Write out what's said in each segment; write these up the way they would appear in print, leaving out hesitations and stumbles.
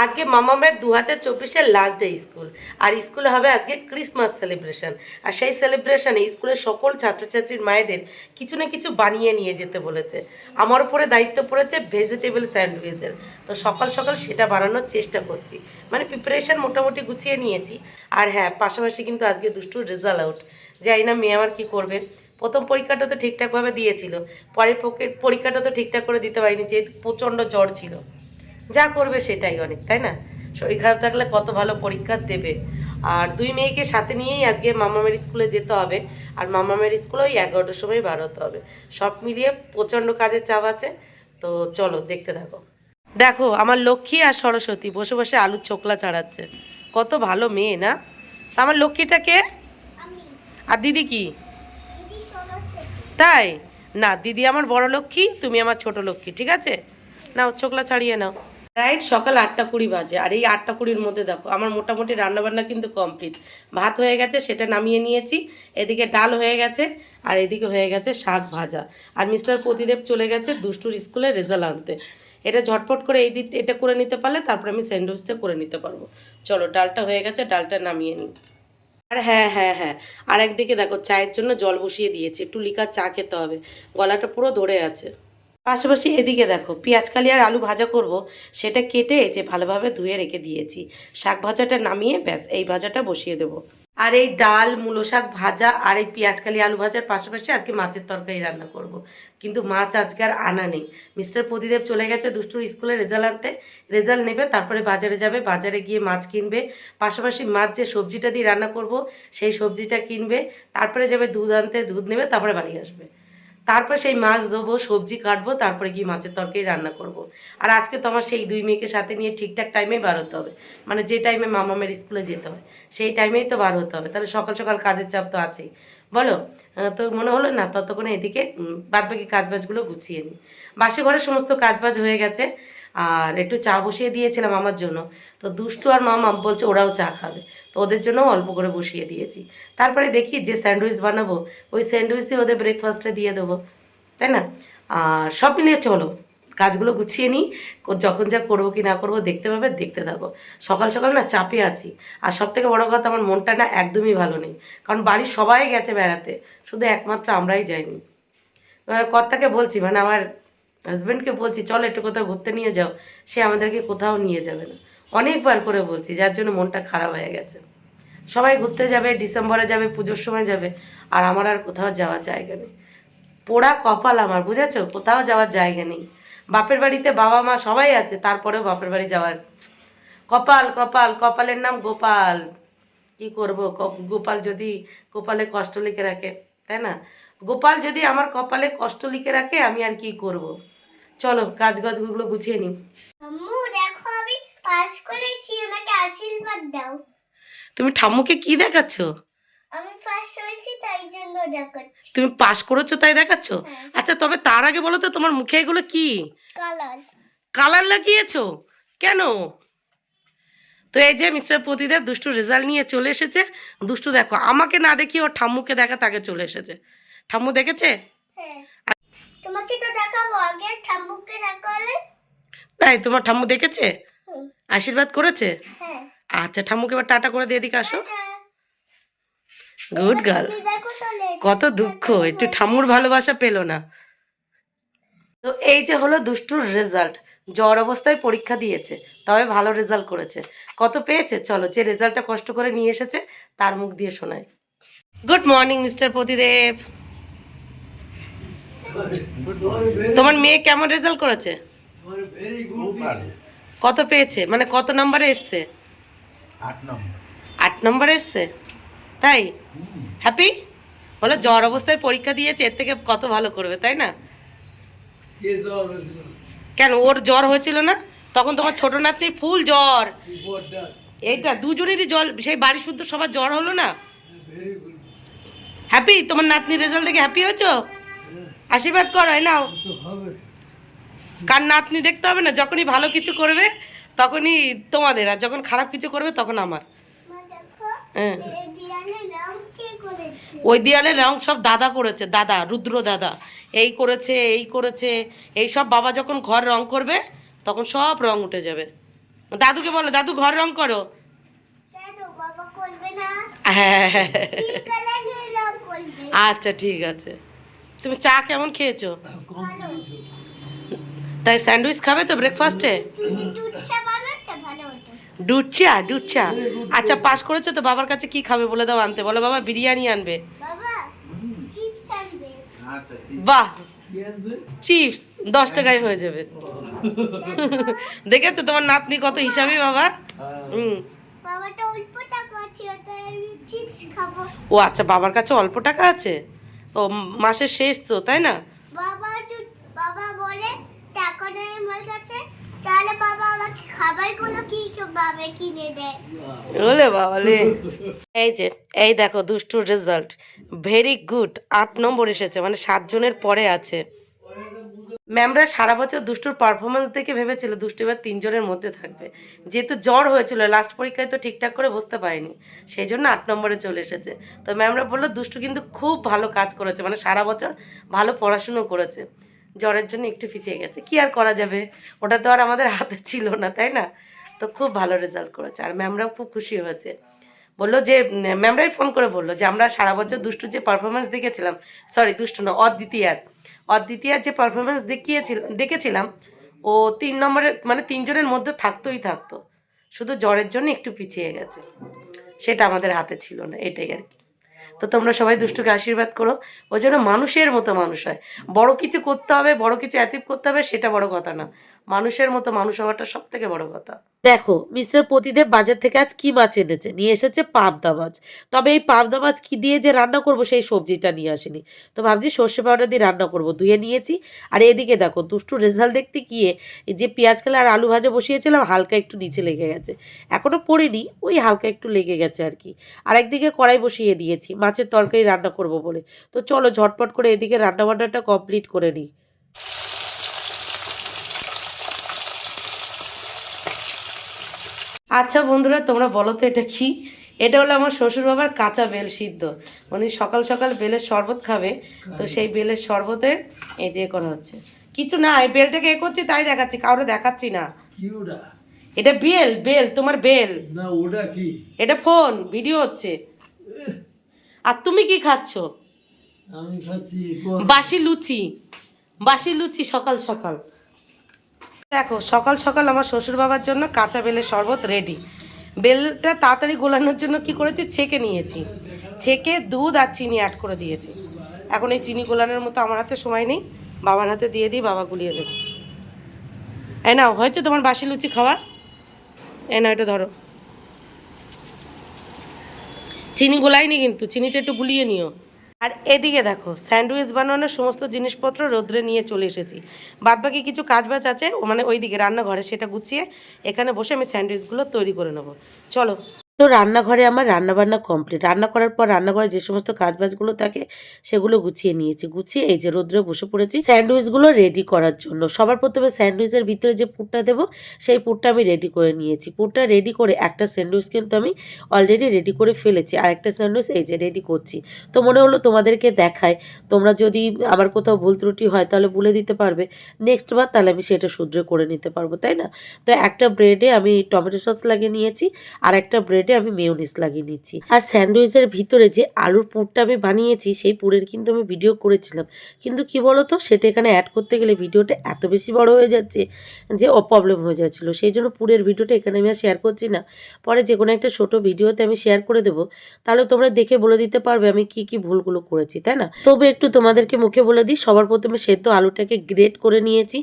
আজকে মামামের 2024-এর last day school, আর স্কুলে হবে আজকে ক্রিসমাস সেলিব্রেশন। আর সেই সেলিব্রেশনে স্কুলের সকল ছাত্রছাত্রীর মায়েদের কিছু না কিছু বানিয়ে নিয়ে যেতে বলেছে। আমার উপরে দায়িত্ব পড়েছে ভেজিটেবল স্যান্ডউইচের। তো সকাল সকাল সেটা বানানোর চেষ্টা করছি, মানে প্রিপারেশন মোটামুটি গুছিয়ে নিয়েছি। আর হ্যাঁ, পাশাপাশি কিন্তু আজকে দুষ্টুর রেজাল্ট আউট। জানি না মেয়ে আমার কী করবে। প্রথম পরীক্ষাটা তো ঠিকঠাকভাবে দিয়েছিল, পরের পরীক্ষাটা তো ঠিকঠাক করে দিতে পারিনি, যেহেতু প্রচণ্ড জ্বর ছিল। যা করবে সেটাই অনেক, তাই না? শরীর খারাপ থাকলে কত ভালো পরীক্ষা দেবে। আর দুই মেয়েকে সাথে নিয়েই আজকে মামামের স্কুলে যেতে হবে। আর মামামের স্কুলে ওই 11টার সময় বার হতে হবে। সব মিলিয়ে প্রচণ্ড কাজের চাপ আছে। তো চলো দেখতে থাকো। দেখো আমার লক্ষ্মী আর সরস্বতী বসে বসে আলুর ছোকলা ছাড়াচ্ছে। কত ভালো মেয়ে না? আমার লক্ষ্মীটাকে আর দিদি কি তাই? না, দিদি আমার বড় লক্ষ্মী, তুমি আমার ছোট লক্ষ্মী, ঠিক আছে? নাও ছোকলা ছাড়িয়ে নাও। রাইট, সকাল 8টা 20 বাজে। আর এই 8টা 20-র মধ্যে দেখো আমার মোটামুটি রান্নাবান্না কিন্তু কমপ্লিট। ভাত হয়ে গেছে, সেটা নামিয়ে নিয়েছি। এদিকে ডাল হয়ে গেছে, আর এদিকে হয়ে গেছে শাক ভাজা। আর মিস্টার প্রতিদেব চলে গেছে দুষ্টুর স্কুলে রেজাল্ট আনতে। এটা ঝটপট করে এটা করে নিতে পারলে তারপরে আমি স্যান্ডউইচটা করে নিতে পারবো। চলো, ডালটা হয়ে গেছে, ডালটা নামিয়ে নিই। আর হ্যাঁ হ্যাঁ হ্যাঁ, আর একদিকে দেখো চায়ের জন্য জল বসিয়ে দিয়েছি, একটু লিকার চা খেতে হবে, গলাটা পুরো ধরে আছে। পাশাপাশি এদিকে দেখো পেঁয়াজকালি আর আলু ভাজা করব, সেটা কেটে যে ভালোভাবে ধুয়ে রেখে দিয়েছি। শাক ভাজাটা নামিয়ে ব্যাস এই ভাজাটা বসিয়ে দেবো। আর এই ডাল মূলো শাক ভাজা আর এই পেঁয়াজকালি আলু ভাজার পাশাপাশি আজকে মাছের তরকারি রান্না করব। কিন্তু মাছ আজকে আর আনা নেই। মিস্টার প্রদীপ চলে গেছে দুষ্টুর স্কুলে রেজাল্ট আনতে। রেজাল্ট নেবে, তারপরে বাজারে যাবে, বাজারে গিয়ে মাছ কিনবে। পাশাপাশি মাছ যে সবজিটা দিয়ে রান্না করব সেই সবজিটা কিনবে। তারপরে যাবে দুধ আনতে, দুধ নেবে, তারপরে বাড়ি আসবে। তারপর সেই মাছ দেবো, সবজি কাটবো, তারপরে গিয়ে মাছের তরকারি রান্না করব। আর আজকে তো আমার সেই দুই মেয়েকে সাথে নিয়ে ঠিকঠাক টাইমে বার হতে হবে, মানে যে টাইমে মামামের স্কুলে যেতে হয় সেই টাইমেই তো বার হতে হবে। তাহলে সকাল সকাল কাজের চাপ তো আছেই, বলো? তো মনে হলো না ততক্ষণে এদিকে বাদবাকি কাজবাজগুলো গুছিয়ে নিই। বাসি ঘরের সমস্ত কাজবাজ হয়ে গেছে। আর একটু চা বসিয়ে দিয়েছিলাম আমার জন্য। তো দুষ্টু আর মামা বলছে ওরাও চা খাবে, তো ওদের জন্যও অল্প করে বসিয়ে দিয়েছি। তারপরে দেখি যে স্যান্ডউইচ বানাবো ওই স্যান্ডউইচই ওদের ব্রেকফাস্টে দিয়ে দেবো, তাই না? আর সব মিলিয়ে চলো কাজগুলো গুছিয়ে নিই। যখন যা করবো কি না করবো দেখতে পাবে, দেখতে থাকো। সকাল সকাল না চাপে আছি। আর সব থেকে বড়ো কথা, আমার মনটা না একদমই ভালো নেই, কারণ বাড়ির সবাই গেছে বেড়াতে, শুধু একমাত্র আমরাই যাইনি। কর্তাকে বলছি, মানে আমার হাজব্যান্ডকে বলছি চলো একটু কোথাও ঘুরতে নিয়ে যাও, সে আমাদেরকে কোথাও নিয়ে যাবে না। অনেকবার করে বলছি, যার জন্য মনটা খারাপ হয়ে গেছে। সবাই ঘুরতে যাবে, ডিসেম্বরে যাবে, পুজোর সময় যাবে, আর আমার আর কোথাও যাওয়ার জায়গা নেই। পোড়া কপাল আমার, বুঝেছো? কোথাও যাওয়ার জায়গা নেই। বাপের বাড়িতে বাবা মা সবাই আছে, তারপরেও বাপের বাড়ি যাওয়ার কপাল, কপাল, কপালের নাম গোপাল। কি করব, গোপাল যদি কপালে কষ্ট লিখে রাখে, তাই না? গোপাল যদি আমার কপালে কষ্ট লিখে রাখে, আমি আর কি করব। চলো কাজ গাছগুলো গুছিয়ে নিই। আম্মু দেখো আমি পাস করেছি, আমাকে আশীর্বাদ দাও। তুমি ঠাম্মুকে কি দেখাচ্ছ? আমি পাস হয়েছি তাই জন্য দেখাচ্ছি। তুমি পাস করেছো তাই দেখাচ্ছ? হ্যাঁ। আচ্ছা, তবে তার আগে বলো তো তোমার মুখে এগুলো কি? কালার। কালার লাগিয়েছো কেন? তো এই যে মিস্টার প্রতিদেব দুষ্টু রেজাল্ট নিয়ে চলে এসেছে। দুষ্টু দেখো আমাকে না দেখিয়ে ওর ঠাম্মুকে দেখা তাকে চলে এসেছে। ঠাম্মু দেখেছে? হ্যাঁ, তোমাকে তো দেখাবো, আগে ঠাম্মুকে দেখালে। তাই তোমার ঠাম্মু দেখেছে? হুম। আশীর্বাদ করেছে? হ্যাঁ। আচ্ছা, ঠাম্মুকে এবার টাটা করে দিয়ে দিকে আসো। টাটা। Good girl. তুমি দেখো তাহলে। কত দুঃখ, একটু ঠাম্মুর ভালোবাসা পেলো না। তো এই যে হলো দুষ্টুর রেজাল্ট। জ্বর অবস্থায় পরীক্ষা দিয়েছে, তবে ভালো রেজাল্ট করেছে। কত পেয়েছে চলো, যে রেজাল্টটা কষ্ট করে নিয়ে এসেছে তার মুখ দিয়ে শোনাই। Good morning mister Pratidev. তোমার মেয়ে কেমন রেজাল্ট করেছে? কত পেয়েছে, মানে কত নম্বরে এসছে? 8 নম্বরে এসছে, তাই? হ্যাপি? বলো জ্বর অবস্থায় পরীক্ষা দিয়েছে, এর থেকে কত ভালো করবে, তাই না? কেন, ওর জ্বর হয়েছিল না তখন? তোমার ছোট নাতনির ফুল জ্বর, এইটা দুজনেরই জ্বর, সেই বাড়ি শুদ্ধ সবার জ্বর হলো না। হ্যাপি? তোমার নাতনির রেজাল্ট দেখে হ্যাপি হয়েছো? আশীর্বাদ করো, নাও। কার নাতনি দেখতে হবে না, যখনই ভালো কিছু করবে তখনই তোমাদের, আর যখন খারাপ কিছু করবে তখন আমার। হ্যাঁ, ওই দেয়ালে রং সব দাদা করেছে, দাদা রুদ্র দাদা এই করেছে, এই করেছে। এই সব বাবা যখন ঘর রং করবে তখন সব রং উঠে যাবে। দাদুকে বলো, দাদু ঘর রং করো। কেন বাবা করবে না? হ্যাঁ, কি কালারের রং করবে? আচ্ছা ঠিক আছে। তুমি চা কেমন খেয়েছো? ভালো। তাই স্যান্ডউইচ খাবে তো ব্রেকফাস্টে? তুমি দুধ চা বানাতে ভালো হতো। দুধ চা, দুধ চা। আচ্ছা পাস করেছো তো, বাবার কাছে কি খাবে বলে দাও আনতে। বলো বাবা বিরিয়ানি আনবে। বাবা চিপস আনবে। বাহ, চিপস 10 টাকায় হয়ে যাবে। দেখেছো তোমার নাতনি কত হিসাবি বাবা। হুম। বাবাটা অল্প টাকা আছে তাই আমি চিপস খাবো। ও আচ্ছা, বাবার কাছে অল্প টাকা আছে। ও মাসের শেষ তো, তাই না? বাবা বলে টাকা নেই আমার কাছে, তাহলে বাবা আমাকে খাবারগুলো ভাবে কিনে দেয়। ওলে বাবালে। এই দেখো দুষ্টুর রেজাল্ট ভেরি গুড, 8 নম্বর এসেছে, মানে 7 জনের পরে আছে। ম্যামরা সারা বছর দুষ্টুর পারফরমেন্স দেখে ভেবেছিল দুষ্টু এবার 3 জনের মধ্যে থাকবে, যেহেতু জ্বর হয়েছিল লাস্ট পরীক্ষায় তো ঠিকঠাক করে বসতে পারেনি, সেই জন্য 8 নম্বরে চলে এসেছে। তো ম্যামরা বললো দুষ্টু কিন্তু খুব ভালো কাজ করেছে, মানে সারা বছর ভালো পড়াশুনো করেছে, জ্বরের জন্য একটু পিছিয়ে গেছে, কি আর করা যাবে, ওটা তো আর আমাদের হাতে ছিল না, তাই না? তো খুব ভালো রেজাল্ট করেছে আর ম্যামরাও খুব খুশি হয়েছে। বললো যে ম্যামরাই ফোন করে বললো যে আমরা সারা বছর দুষ্টু যে পারফরমেন্স দেখেছিলাম, সরি দুষ্টু না, অদ্বিতীয়ার যে পারফরমেন্স দেখেছিলাম, ও 3 নম্বরের মানে 3 জনের মধ্যে থাকতোই থাকতো, শুধু জ্বরের জন্য একটু পিছিয়ে গেছে, সেটা আমাদের হাতে ছিল না, এটাই আর কি। তো তোমরা সবাই দুষ্টুকে আশীর্বাদ করো, ও যেন মানুষের মতো মানুষ হয়। বড় কিছু করতে হবে, বড় কিছু অ্যাচিভ করতে হবে, সেটা বড় কথা না, মানুষের মতো মানুষ হওয়াটা সব থেকে বড় কথা। দেখো মিস্টার প্রতিদেব বাজার থেকে আজ কি মাছ এনেছে, নিয়ে এসেছে পাবদা মাছ। তবে এই পাবদা মাছ কি দিয়ে যে রান্না করব সেই সবজিটা নিয়ে আসেনি, তো ভাবছি সর্ষে পাউডার দিয়ে রান্না করব, ধুয়ে নিয়েছি। আর এদিকে দেখো দুষ্টু রেজাল্ট দেখতে গিয়ে এই যে পেঁয়াজ কালা আর আলু ভাজা বসিয়েছিলাম হালকা একটু নিচে লেগে গেছে, এখনও পড়িনি, ওই হালকা একটু লেগে গেছে আর কি। আর একদিকে কড়াই বসিয়ে দিয়েছি মাছের তরকারি রান্না করব বলে। তো চলো ঝটপট করে এদিকে রান্নাবান্নাটা কমপ্লিট করে নিই। আচ্ছা বন্ধুরা তোমরা বলো তো এটা কি? এটা হলো আমার শ্বশুর বাবার কাঁচা বেল সিদ্ধ, উনি সকাল সকাল বেলের শরবত খাবে, তো সেই বেলের শরবতের এই যে করা হচ্ছে। কিছু না, এই বেলটাকে করছি তাই দেখাচ্ছি, কাউরে দেখাচ্ছি না। এটা বেল তোমার বেল না, ওটা কি? এটা ফোন ভিডিও হচ্ছে। আর তুমি কি খাচ্ছ? আমি খাচ্ছি বাসি লুচি সকাল সকাল। দেখো সকাল সকাল আমার শ্বশুর বাবার জন্য কাঁচা বেলের শরবত রেডি। বেলটা তাড়াতাড়ি গোলানোর জন্য কি করেছি, ছেঁকে নিয়েছি, ছেঁকে দুধ আর চিনি অ্যাড করে দিয়েছি। এখন এই চিনি গোলানোর মতো আমার হাতে সময় নেই, বাবার হাতে দিয়ে দিই, বাবা গুলিয়ে দেবে। এই নাও, হয়েছে তোমার বাসি লুচি খাওয়া, এই নাও এটা ধরো। চিনি গোলাইনি কিন্তু, চিনিটা একটু গুলিয়ে নিও। আর এদিকে দেখো স্যান্ডউইচ বানানোর সমস্ত জিনিসপত্র রোদ্রে নিয়ে চলে এসেছি, বাদবাকি কিছু কাজবাজ আছে মানে ওইদিকে রান্নাঘরে, সেটা গুছিয়ে এখানে বসে আমি স্যান্ডউইচগুলো তৈরি করে নেবো। চলো। তো রান্নাঘরে আমার রান্নাবান্না কমপ্লিট, রান্না করার পর রান্নাঘরে যে সমস্ত কাজবাজগুলো থাকে সেগুলো গুছিয়ে নিয়েছি, গুছিয়ে এই যে রোদ্রে বসে পড়েছি স্যান্ডউইচগুলো রেডি করার জন্য। সবার প্রথমে স্যান্ডউইচের ভিতরে যে পুরটা দেবো সেই পুরটা আমি রেডি করে নিয়েছি, পুরটা রেডি করে একটা স্যান্ডউইচ কিন্তু আমি অলরেডি রেডি করে ফেলেছি, আর একটা স্যান্ডউইচ এই যে রেডি করছি। তো মনে হলো তোমাদেরকে দেখায়, তোমরা যদি আমার কোথাও ভুল ত্রুটি হয় তাহলে বলে দিতে পারবে, নেক্সট বার তাহলে আমি সেটা শুধরে করে নিতে পারবো, তাই না? তো একটা ব্রেডে আমি টমেটো সস লাগিয়ে নিয়েছি, আর একটা ব্রেডে আমি মেয়োনিজ লাগিয়ে নিচ্ছি। আর স্যান্ডউইচের ভিতরে যে আলুর পুরটা আমি বানিয়েছি সেই পুরের কিন্তু আমি ভিডিও করেছিলাম, কিন্তু কি বলতো সেটা এখানে অ্যাড করতে গেলে ভিডিওটা এত বেশি বড় হয়ে যাচ্ছে যে প্রবলেম হয়ে যাচ্ছিল, সেই জন্য পুরের ভিডিওটা এখানে আমি আর শেয়ার করছি না, পরে যে কোনো একটা ছোট ভিডিওতে আমি শেয়ার করে দেবো, তাহলে তোমরা দেখে বলে দিতে পারবে আমি কি কি ভুলগুলো করেছি, তাই না? তবে একটু তোমাদেরকে মুখে বলে দিই, সবার প্রথমে সেদ্ধ আলুটাকে গ্রেট করে নিয়েছি,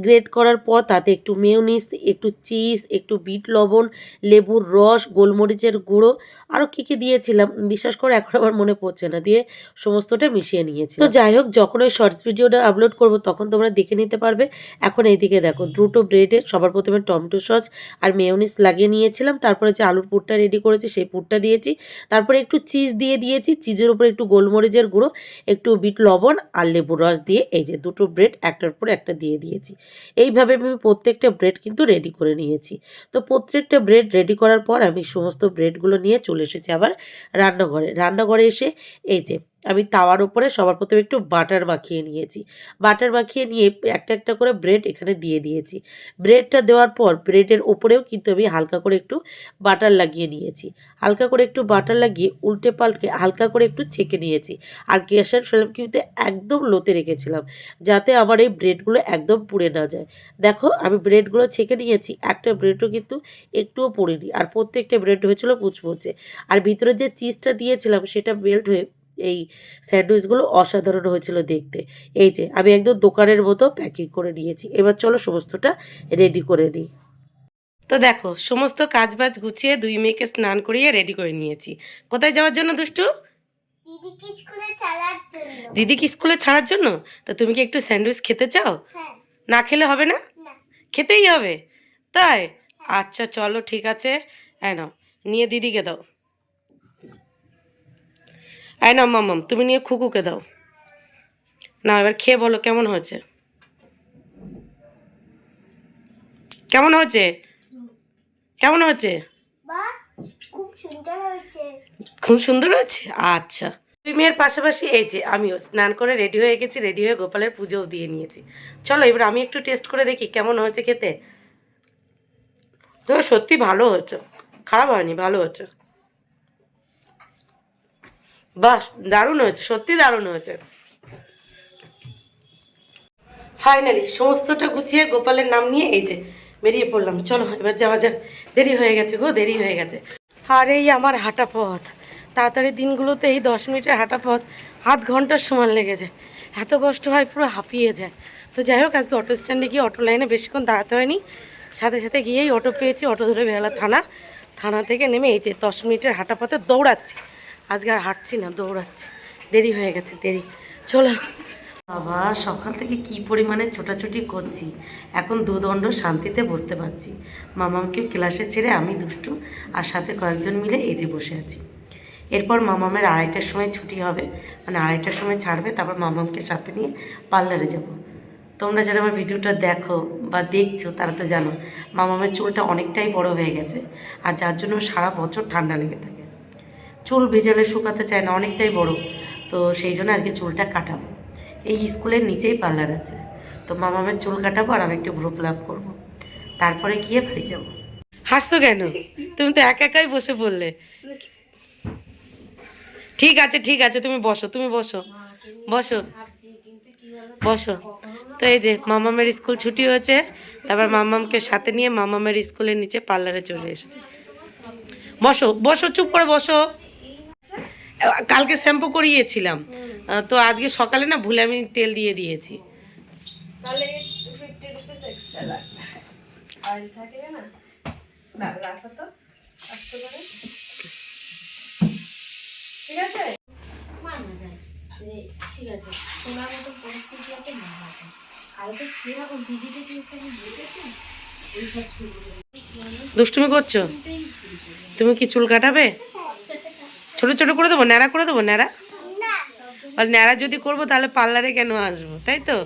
গ্রেট করার পর তাতে একটু মেয়োনিজ, একটু চিজ, একটু বিট লবণ, লেবুর রস, গোলমরিচের গুঁড়ো, আরও কী কী দিয়েছিলাম বিশ্বাস করে এখন আমার মনে পড়ছে না, দিয়ে সমস্তটা মিশিয়ে নিয়েছি। তো যাই হোক, যখন ওই শর্টস ভিডিওটা আপলোড করব তখন তোমরা দেখে নিতে পারবে। এখন এইদিকে দেখো দুটো ব্রেডে সবার প্রথমে টমেটো সস আর মেয়োনিজ লাগিয়ে নিয়েছিলাম, তারপরে যে আলুর পুরটা রেডি করেছি সেই পুরটা দিয়েছি, তারপরে একটু চিজ দিয়ে দিয়েছি, চিজের উপরে একটু গোলমরিচের গুঁড়ো, একটু বিট লবণ আর লেবুর রস দিয়ে এই যে দুটো ব্রেড একটার পর একটা দিয়ে দিয়েছি। এইভাবে আমি প্রত্যেকটা ব্রেড কিন্তু রেডি করে নিয়েছি। তো প্রত্যেকটা ব্রেড রেডি করার পর আমি সমস্ত ব্রেডগুলো নিয়ে চলে এসেছি আবার রান্নাঘরে এসে এই যে আমি তাওয়ার উপরে সবার প্রথমে একটু বাটার মাখিয়ে নিয়েছি। বাটার মাখিয়ে নিয়ে একটা একটা করে ব্রেড এখানে দিয়ে দিয়েছি। ব্রেডটা দেওয়ার পর ব্রেডের ওপরেও কিন্তু আমি হালকা করে একটু বাটার লাগিয়ে নিয়েছি। হালকা করে একটু বাটার লাগিয়ে উল্টে পাল্টে হালকা করে একটু ছেঁকে নিয়েছি। আর গ্যাসের ফ্লেম কিন্তু একদম লোতে রেখেছিলাম, যাতে আমার এই ব্রেডগুলো একদম পুড়ে না যায়। দেখো আমি ব্রেডগুলো ছেঁকে নিয়েছি, একটা ব্রেডও কিন্তু একটুও পড়েনি, আর প্রত্যেকটা ব্রেড হয়েছিল মুচমুচে। আর ভিতরে যে চিজটা দিয়েছিলাম সেটা মেল্ট হয়ে এই স্যান্ডউইচগুলো অসাধারণ হয়েছিল দেখতে। এই যে আমি একদম দোকানের মতো প্যাকিং করে নিয়েছি। এবার চলো সমস্তটা রেডি করে নিই। তো দেখো সমস্ত কাজবাজ গুছিয়ে দুই মেয়েকে স্নান করিয়ে রেডি করে নিয়েছি। কোথায় যাওয়ার জন্য দুষ্টু? দিদিকে স্কুলে ছাড়ার জন্য। দিদিকে স্কুলে ছাড়ার জন্য। তো তুমি কি একটু স্যান্ডউইচ খেতে চাও? হ্যাঁ। না খেলে হবে না? না। খেতেই হবে তাই? আচ্ছা চলো ঠিক আছে, নাও নিয়ে দিদিকে দাও। নাও মাম্মাম, তুমি নিয়ে খুকুকে দাও। না এবার খেয়ে বলো কেমন হয়েছে, কেমন হয়েছে, কেমন হয়েছে? বাহ, খুব সুন্দর হয়েছে। খুব সুন্দর হয়েছে। আচ্ছা দুই মেয়ের পাশাপাশি এই যে আমিও স্নান করে রেডি হয়ে গেছি, রেডি হয়ে গোপালের পুজোও দিয়ে নিয়েছি। চলো এবার আমি একটু টেস্ট করে দেখি কেমন হয়েছে খেতে। তো সত্যি ভালো হয়েছে, খারাপ হয়নি, ভালো হয়েছে। বাহ দারুণ হয়েছে, সত্যি দারুণ হয়েছে। ফাইনালি সমস্তটা গুছিয়ে গোপালের নাম নিয়ে এই যে বেরিয়ে পড়লাম। চলো এবার যাওয়া যাক, দেরি হয়ে গেছে গো, দেরি হয়ে গেছে। আর এই আমার হাঁটা পথ, তাড়াতাড়ি দিনগুলোতে এই 10 মিনিটের হাঁটা পথ আধ ঘন্টার সমান লেগে যায়। এত কষ্ট হয়, পুরো হাঁপিয়ে যায়। তো যাই হোক আজকে অটো স্ট্যান্ডে গিয়ে অটো লাইনে বেশিক্ষণ দাঁড়াতে হয়নি, সাথে সাথে গিয়েই অটো পেয়েছি। অটো ধরে বেহালা থানা থেকে নেমে এই যে 10 মিনিটের হাঁটা পথে দৌড়াচ্ছি। আজকে আর হাঁটছি না, দৌড়াচ্ছি। দেরি হয়ে গেছে, দেরি। চলো বাবা, সকাল থেকে কি পরিমাণে ছোটাছুটি করছি, এখন দুদণ্ড শান্তিতে বসতে পারছি। মামামকে ক্লাসে ছেড়ে আমি দুষ্টু আর সাথে কয়েকজন মিলে এই যে বসে আছি। এরপর মামামের 2:30টার সময় ছুটি হবে, মানে 2:30টার সময় ছাড়বে, তারপর মামামকে সাথে নিয়ে পার্লারে যাব। তোমরা যারা আমার ভিডিওটা দেখো বা দেখছো তারা তো জানো মামামের চুলটা অনেকটাই বড় হয়ে গেছে, আর যার জন্য সারা বছর ঠান্ডা লেগে থাকে। চুল ভেজালে শুকাতে চায় না, অনেকটাই বড়। তো সেই জন্য আজকে চুলটা কাটাবো। এই স্কুলের নিচেই পার্লার আছে, তো মামামের চুল কাটাবো আর আমি একটু ভ্রু প্লাক করবো, তারপরে গিয়ে বাড়ি যাবো। হাসতো কেন? তুমি তো একাই বসে পড়লে। ঠিক আছে ঠিক আছে, তুমি বসো, তুমি বসো বসো বসো। তো এই যে মামামের স্কুল ছুটি হয়েছে, তারপর মামামকে সাথে নিয়ে মামামের স্কুলের নিচে পার্লারে চলে এসেছে। বসো বসো, চুপ করে বসো। কালকে শ্যাম্পু করিয়েছিলাম, তো আজকে সকালে না ভুলে আমি তেল দিয়ে দিয়েছি। তাহলে 50 রুপিস এক্সট্রা লাগবে। আর থাকবে না, না রাখো তো আস্তে করে, ঠিক আছে? মানা যায় যে ঠিক আছে, তোমার মতো পরিস্থিতি আছে না আছে। আর তো কিরকম দিদিকে কিন্তু আমি বুঝেছি এইসব দুষ্টুমি করছো? তুমি কি চুল কাটাবে? ছোট ছোট করে দেবো, ন্যাড়া করে দেবো, ন্যাড়া? আর ন্যাড়া যদি করবো তাহলে পার্লারে কেন আসবো, তাই তো?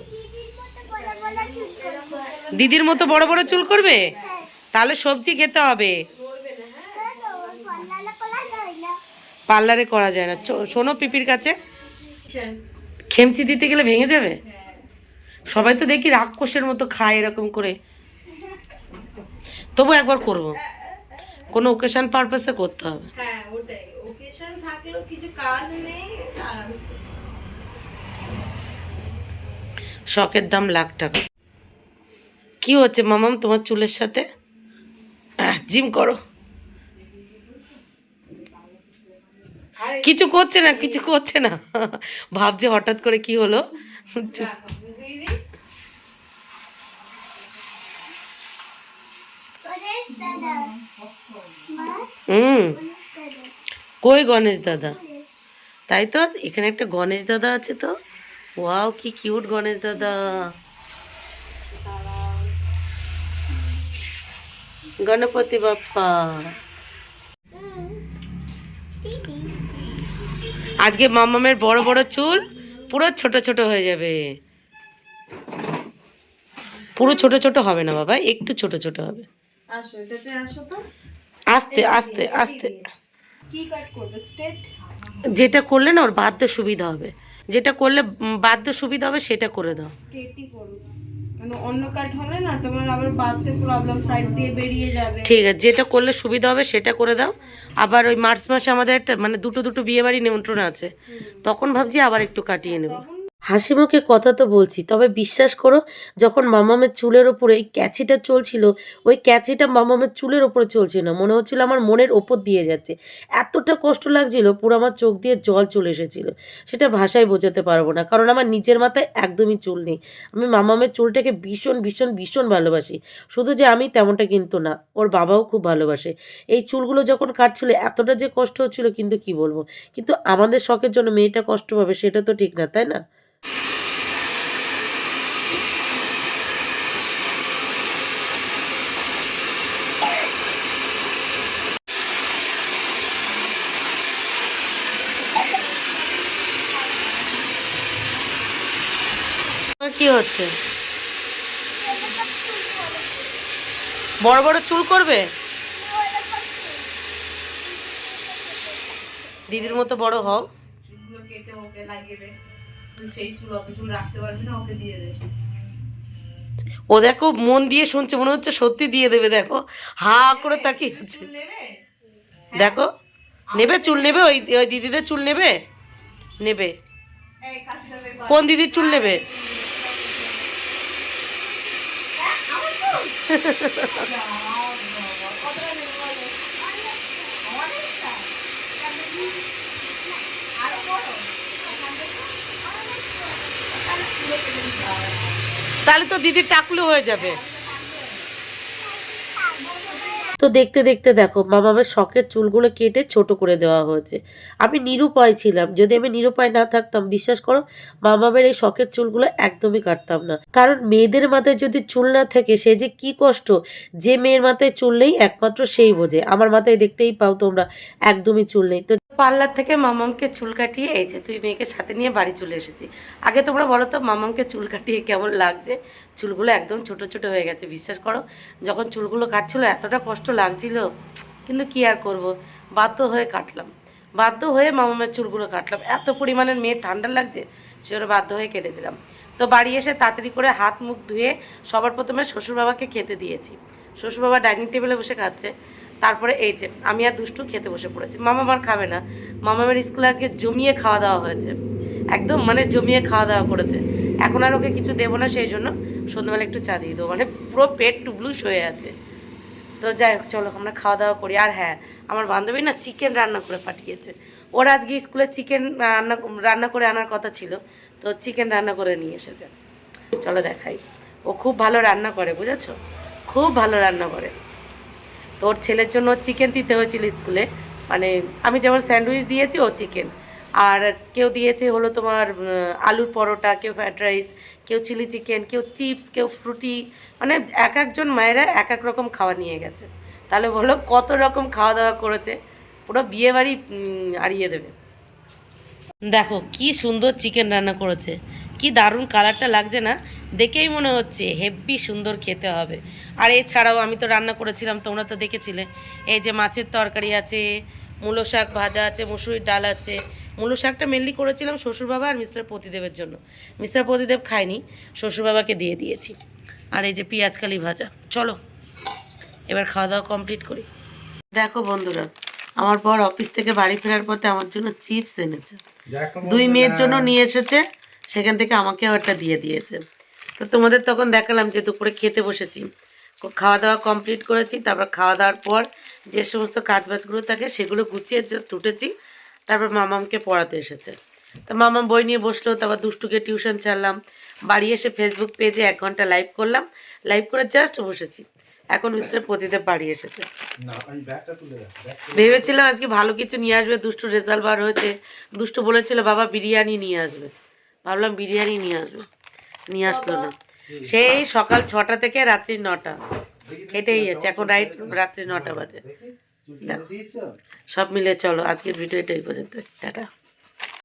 দিদির মতো বড় বড় চুল করবে? তাহলে সবজি খেতে হবে, পার্লারে করা যায় না। শোনো পিপির কাছে, খেমচি দিতে গেলে ভেঙে যাবে। সবাই তো দেখি রাক্ষসের মতো খায় এরকম করে, তবু একবার করব, কোনো ওকেশন পারপাসে করতে হবে। হ্যাঁ ওটাই, ওকেশন থাকলেও কিছু কাজ নেই আরামসে। শখের দাম লাখ টাকা। কি হচ্ছে মামাম তোমার চুলের সাথে? জিম করো। কিছু করছে না, কিছু করছে না, ভাবছে হঠাৎ করে কি হলো। কই গণেশ দাদা? তাই তো, এখানে একটা গণেশ দাদা আছে তো। ওয়াও কি কিউট গণেশ দাদা। গণপতি বাপ্পা। আজকে মামামের বড় বড় চুল পুরো ছোট ছোট হয়ে যাবে। পুরো ছোট ছোট হবে না বাবা, একটু ছোট ছোট হবে। আসো এটাতে আসো তো, আস্তে আস্তে আস্তে। কি কাট করবে? স্ট্রেট? যেটা করলে না ওর বাঁধতে সুবিধা হবে, যেটা করলে বাঁধতে সুবিধা হবে সেটা করে দাও। স্ট্রেটই করুন, মানে অন্য কাট হলে না তোমার আবার বাঁধতে প্রবলেম, সাইড দিয়ে বেরিয়ে যাবে। ঠিক আছে, যেটা করলে সুবিধা হবে সেটা করে দাও। আবার ওই মার্চ মাসে আমাদের একটা মানে দুটো বিয়ে বাড়ি নিমন্ত্রণ আছে, তখন ভাবছি আবার একটু কাটিয়ে নেব। হাসি মুখে কথা তো বলছি, তবে বিশ্বাস করো যখন মামামের চুলের ওপরে এই ক্যাচিটা চলছিল, ওই ক্যাচিটা মামামের চুলের ওপরে চলছিল না, মনে হচ্ছিল আমার মনের ওপর দিয়ে যাচ্ছে। এতটা কষ্ট লাগছিল, পুরো আমার চোখ দিয়ে জল চলে এসেছিল। সেটা ভাষায় বোঝাতে পারবো না, কারণ আমার নিজের মাথায় একদমই চুল নেই। আমি মামামের চুলটাকে ভীষণ ভীষণ ভীষণ ভালোবাসি। শুধু যে আমি তেমনটা কিন্তু না, ওর বাবাও খুব ভালোবাসে। এই চুলগুলো যখন কাটছিল এতটা যে কষ্ট হচ্ছিল, কিন্তু কি বলবো, কিন্তু আমাদের শখের জন্য মেয়েটা কষ্ট পাবে সেটা তো ঠিক না, তাই না? কি হচ্ছে? বড় বড় চুল করবে? দিদির মতো বড় হও। চুলগুলো কেটে ওকে লাগিয়ে দে, তুই সেই চুল অত চুল রাখতে পারবি না, ওকে দিয়ে দে। ও দেখো মন দিয়ে শুনছে, মনে হচ্ছে সত্যি দিয়ে দেবে। দেখো হা করে তাকিয়ে আছে। চুল নেবে? দেখো নেবে, চুল নেবে, ওই ওই দিদিদের চুল নেবে, নেবে। এই কাজটা বের কর। কোন দিদির চুল নেবে? তাহলে তো দিদির টাকলু হয়ে যাবে। তো দেখতে দেখতে দেখো মামামের শখের চুলগুলো কেটে ছোট করে দেওয়া হয়েছে। আমি নিরুপায় ছিলাম, যদি আমি নিরুপায় না থাকতাম বিশ্বাস করো মামামের এই শখের চুলগুলো একদমই কাটতাম না। কারণ মেয়েদের মাথায় যদি চুল না থাকে সে যে কি কষ্ট, যে মেয়ের মাথায় চুল নেই একমাত্র সেই বোঝে। আমার মাথায় দেখতেই পাও তোমরা একদমই চুল নেই। তো পার্লার থেকে মামামকে চুল কাটিয়ে এই যে তুই মেয়েকে সাথে নিয়ে বাড়ি চলে এসেছি। আগে তোমরা বলো তো মামামকে চুল কাটিয়ে কেমন লাগছে? চুলগুলো একদম ছোট ছোট হয়ে গেছে। বিশ্বাস করো যখন চুলগুলো কাটছিল এতটা কষ্ট লাগছিল, কিন্তু কি আর করব, বাধ্য হয়ে কাটলাম। বাধ্য হয়ে মামামের চুলগুলো কাটলাম। এত পরিমাণের মেয়ের ঠান্ডা লাগছে, সেটা বাধ্য হয়ে কেটে দিলাম। তো বাড়ি এসে তাড়াতাড়ি করে হাত মুখ ধুয়ে সবার প্রথমে শ্বশুরবাবাকে খেতে দিয়েছি। শ্বশুরবাবা ডাইনিং টেবিলে বসে খাচ্ছে। তারপরে এই যে আমি আর দুষ্টু খেতে বসে পড়েছি। মামা আর খাবে না, মামামের স্কুলে আজকে জমিয়ে খাওয়া দাওয়া হয়েছে, একদম মানে জমিয়ে খাওয়া দাওয়া করেছে। এখন আর ওকে কিছু দেবো না, সেই জন্য সন্ধ্যাবেলা একটু চা দিয়ে দেবো, মানে পুরো পেট টুবলুস হয়ে আছে। তো যাই হোক চলো আমরা খাওয়া দাওয়া করি। আর হ্যাঁ, আমার বান্ধবী না চিকেন রান্না করে পাঠিয়েছে। ওর আজকে স্কুলে চিকেন রান্না করে আনার কথা ছিল, তো চিকেন রান্না করে নিয়ে এসেছে। চলো দেখাই। ও খুব ভালো রান্না করে, বুঝেছো, খুব ভালো রান্না করে। তো ওর ছেলের জন্য চিকেন দিতে হয়েছিল স্কুলে, মানে আমি যেমন স্যান্ডউইচ দিয়েছি ও চিকেন, আর কেউ দিয়েছে হলো তোমার আলুর পরোটা, কেউ ফ্রাইড রাইস, কেউ চিলি চিকেন, কেউ চিপস, কেউ ফ্রুটি, মানে এক একজন মায়েরা এক এক রকম খাওয়া নিয়ে গেছে। তাহলে বলো কত রকম খাওয়া দাওয়া করেছে, পুরো বিয়ে বাড়ি হারিয়ে দেবে। দেখো কি সুন্দর চিকেন রান্না করেছে, কি দারুণ কালারটা লাগছে না, দেখেই মনে হচ্ছে হেব্বি সুন্দর খেতে হবে। আর এছাড়াও আমি তো রান্না করেছিলাম, তোমরা তো দেখেছিলে, এই যে মাছের তরকারি আছে, মূলো শাক ভাজা আছে, মুসুরির ডাল আছে। মূলো শাকটা মেনলি করেছিলাম শ্বশুরবাবা আর মিস্টার প্রতিদেবের জন্য, মিস্টার প্রতিদেব খায়নি, শ্বশুরবাবাকে দিয়ে দিয়েছি। আর এই যে পেঁয়াজকালি ভাজা। চলো এবার খাওয়া দাওয়া কমপ্লিট করি। দেখো বন্ধুরা, আমার পর অফিস থেকে বাড়ি ফেরার পথে আমার জন্য চিপস এনেছে, দুই মেয়ের জন্য নিয়ে এসেছে, সেখান থেকে আমাকেও একটা দিয়ে দিয়েছে। তো তোমাদের তখন দেখালাম যে দুপুরে খেতে বসেছি, খাওয়া দাওয়া কমপ্লিট করেছি। তারপর খাওয়া দাওয়ার পর যে সমস্ত কাজবাজগুলো থাকে সেগুলো গুছিয়ে জাস্ট উঠেছি। তারপর মামামকে পড়াতে এসেছে, তো মামাম বই নিয়ে বসলো। তারপর দুষ্টুকে টিউশন ছাড়লাম। বাড়ি এসে ফেসবুক পেজে 1 ঘন্টা লাইভ করলাম, লাইভ করে জাস্ট বসেছি। এখন মিস্টার প্রতিদেব বাড়ি এসেছে। ভেবেছিলাম আজকে ভালো কিছু নিয়ে আসবে, দুষ্টু রেজাল্ট বার হয়েছে। দুষ্টু বলেছিল বাবা বিরিয়ানি নিয়ে আসবে, ভাবলাম বিরিয়ানি নিয়ে আসবে, নিয়ে আসলো না। সেই সকাল 6টা থেকে রাত্রি 9টা কেটেই যাচ্ছে, এখন রাত্রি 9টা বাজে। দেখো সব মিলে চলো আজকের ভিডিও এটাই পর্যন্ত, টাটা।